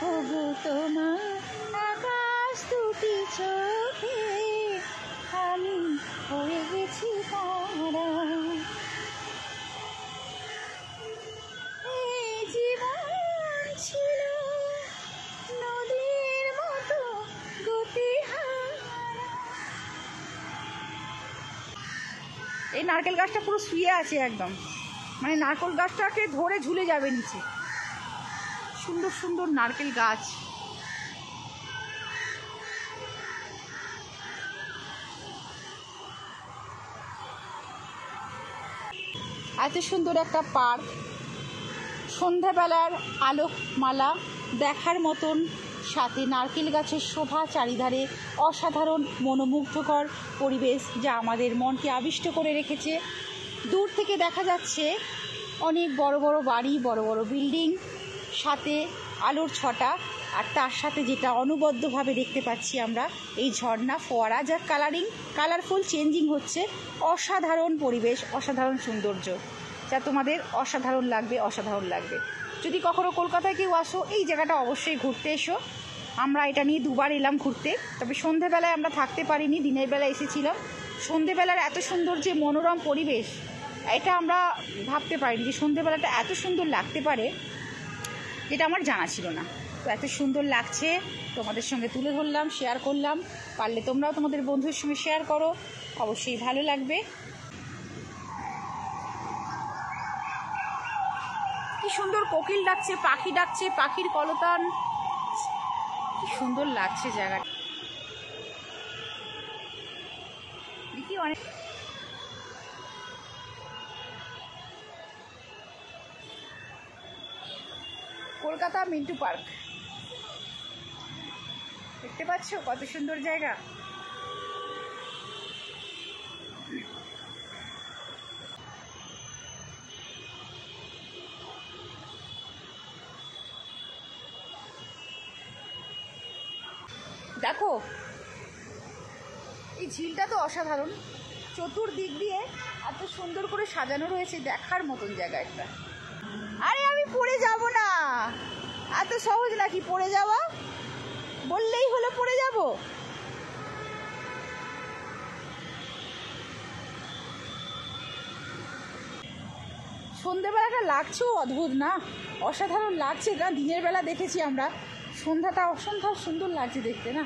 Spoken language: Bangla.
ওগো তোমার আকাশ দুটি চোখে আমি হয়ে গেছি তারা। এই জীবন ছিল নদীর মতো গতিহারা। এই নারকেল গাছটা পুরো শুয়ে আছে একদম, মানে নারকেল গাছটাকে ধরে ঝুলে যাবে নিচে। সুন্দর সুন্দর নারকেল গাছ। এত সুন্দর একটা পার্ক, সন্ধ্যাবেলার আলোকমালা দেখার মতন, সাথে নারকেল গাছের শোভা, চারিধারে অসাধারণ মনোমুগ্ধকর পরিবেশ যা আমাদের মনকে আবিষ্ট করে রেখেছে। দূর থেকে দেখা যাচ্ছে অনেক বড় বড় বাড়ি, বড় বড় বিল্ডিং, সাথে আলোর ছটা, আর তার সাথে যেটা অনবদ্যভাবে দেখতে পাচ্ছি আমরা এই ঝর্ণা, ফোয়ারা, যা কালারফুল চেঞ্জিং হচ্ছে। অসাধারণ পরিবেশ, অসাধারণ সৌন্দর্য, যা তোমাদের অসাধারণ লাগবে। যদি কখনো কলকাতায় কেউ আসো, এই জায়গাটা অবশ্যই ঘুরতে এসো। আমরা এটা নিয়ে দুবার এলাম ঘুরতে, তবে সন্ধেবেলায় আমরা থাকতে পারিনি, দিনের বেলা এসেছিলাম। সন্ধেবেলার এত সুন্দর যে মনোরম পরিবেশ, এটা আমরা ভাবতে পারিনি যে সন্ধেবেলাটা এত সুন্দর লাগতে পারে, যেটা আমার জানা ছিল না। তো এত সুন্দর লাগছে, তোমাদের সঙ্গে তুলে ধরলাম, শেয়ার করলাম। পারলে তোমরাও তোমাদের বন্ধুর সঙ্গে শেয়ার করো, অবশ্যই ভালো লাগবে। কি সুন্দর কোকিল ডাকছে, পাখি ডাকছে, পাখির কলতান, কি সুন্দর লাগছে জায়গাটা। দেখি অনেক কলকাতা মিন্টু পার্ক, দেখতে পাচ্ছ কত সুন্দর জায়গা। দেখো এই ঝিলটা তো অসাধারণ, চতুর্দিক দিয়ে এত সুন্দর করে সাজানো রয়েছে, দেখার মতন জায়গা একটা। আরে আমি পড়ে যাব না, এত সহজ নাকি পড়ে যাওয়া? বললেই হলো পড়ে যাব। সন্ধ্যেবেলাটা লাগছেও অদ্ভুত না, অসাধারণ লাগছে না? দিনের বেলা দেখেছি আমরা, সন্ধ্যাটা অসম্ভব সুন্দর লাগছে দেখতে না।